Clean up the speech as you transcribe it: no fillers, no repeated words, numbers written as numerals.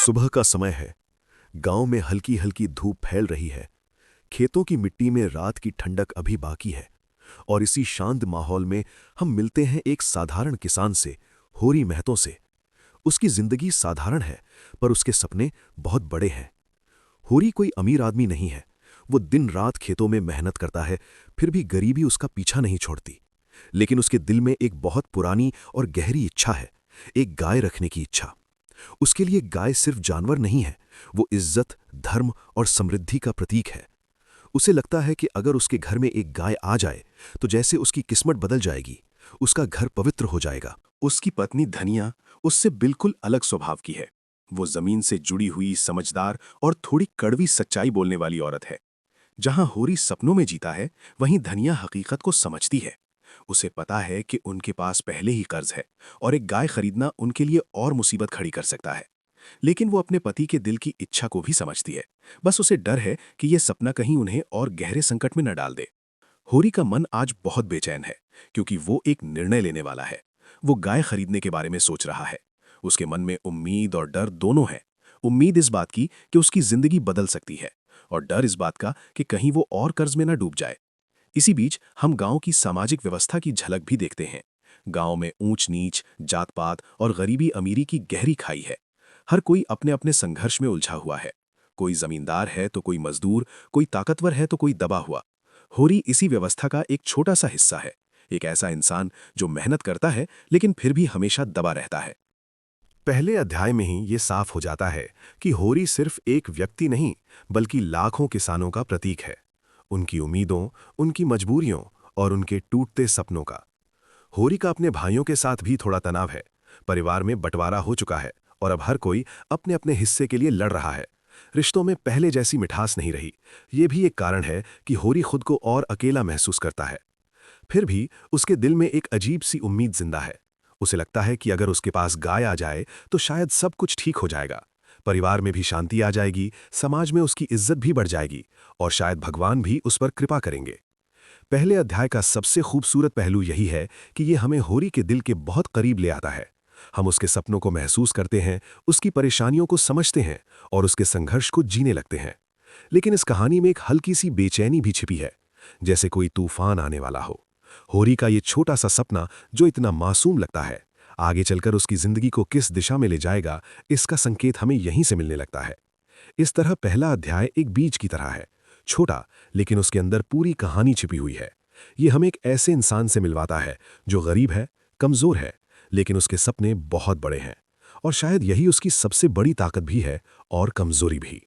सुबह का समय है। गांव में हल्की हल्की धूप फैल रही है। खेतों की मिट्टी में रात की ठंडक अभी बाकी है। और इसी शांत माहौल में हम मिलते हैं एक साधारण किसान से, होरी महतो से। उसकी जिंदगी साधारण है, पर उसके सपने बहुत बड़े हैं। होरी कोई अमीर आदमी नहीं है। वो दिन रात खेतों में मेहनत करता है, फिर भी गरीबी उसका पीछा नहीं छोड़ती। लेकिन उसके दिल में एक बहुत पुरानी और गहरी इच्छा है, एक गाय रखने की इच्छा। उसके लिए गाय सिर्फ जानवर नहीं है, वो इज्जत, धर्म और समृद्धि का प्रतीक है। उसे लगता है कि अगर उसके घर में एक गाय आ जाए तो जैसे उसकी किस्मत बदल जाएगी, उसका घर पवित्र हो जाएगा। उसकी पत्नी धनिया उससे बिल्कुल अलग स्वभाव की है। वो जमीन से जुड़ी हुई, समझदार और थोड़ी कड़वी सच्चाई बोलने वाली औरत है। जहां होरी सपनों में जीता है, वहीं धनिया हकीकत को समझती है। उसे पता है कि उनके पास पहले ही कर्ज है और एक गाय खरीदना उनके लिए और मुसीबत खड़ी कर सकता है। लेकिन वो अपने पति के दिल की इच्छा को भी समझती है। बस उसे डर है कि यह सपना कहीं उन्हें और गहरे संकट में न डाल दे। होरी का मन आज बहुत बेचैन है, क्योंकि वो एक निर्णय लेने वाला है। वो गाय खरीदने के बारे में सोच रहा है। उसके मन में उम्मीद और डर दोनों है। उम्मीद इस बात की कि उसकी जिंदगी बदल सकती है, और डर इस बात का कि कहीं वो और कर्ज में न डूब जाए। इसी बीच हम गांव की सामाजिक व्यवस्था की झलक भी देखते हैं। गांव में ऊंच नीच, जात पात और गरीबी अमीरी की गहरी खाई है। हर कोई अपने अपने संघर्ष में उलझा हुआ है। कोई जमींदार है तो कोई मजदूर, कोई ताकतवर है तो कोई दबा हुआ। होरी इसी व्यवस्था का एक छोटा सा हिस्सा है। एक ऐसा इंसान जो मेहनत करता है लेकिन फिर भी हमेशा दबा रहता है। पहले अध्याय में ही ये साफ हो जाता है कि होरी सिर्फ एक व्यक्ति नहीं, बल्कि लाखों किसानों का प्रतीक है। उनकी उम्मीदों, उनकी मजबूरियों और उनके टूटते सपनों का। होरी का अपने भाइयों के साथ भी थोड़ा तनाव है। परिवार में बंटवारा हो चुका है और अब हर कोई अपने अपने हिस्से के लिए लड़ रहा है। रिश्तों में पहले जैसी मिठास नहीं रही। ये भी एक कारण है कि होरी खुद को और अकेला महसूस करता है। फिर भी उसके दिल में एक अजीब सी उम्मीद जिंदा है। उसे लगता है कि अगर उसके पास गाय आ जाए तो शायद सब कुछ ठीक हो जाएगा। परिवार में भी शांति आ जाएगी, समाज में उसकी इज्जत भी बढ़ जाएगी और शायद भगवान भी उस पर कृपा करेंगे। पहले अध्याय का सबसे खूबसूरत पहलू यही है कि ये हमें होरी के दिल के बहुत करीब ले आता है। हम उसके सपनों को महसूस करते हैं, उसकी परेशानियों को समझते हैं और उसके संघर्ष को जीने लगते हैं। लेकिन इस कहानी में एक हल्की सी बेचैनी भी छिपी है, जैसे कोई तूफान आने वाला हो। होरी का ये छोटा सा सपना जो इतना मासूम लगता है, आगे चलकर उसकी जिंदगी को किस दिशा में ले जाएगा, इसका संकेत हमें यहीं से मिलने लगता है। इस तरह पहला अध्याय एक बीज की तरह है, छोटा, लेकिन उसके अंदर पूरी कहानी छिपी हुई है। ये हमें एक ऐसे इंसान से मिलवाता है जो गरीब है, कमजोर है, लेकिन उसके सपने बहुत बड़े हैं। और शायद यही उसकी सबसे बड़ी ताकत भी है और कमजोरी भी।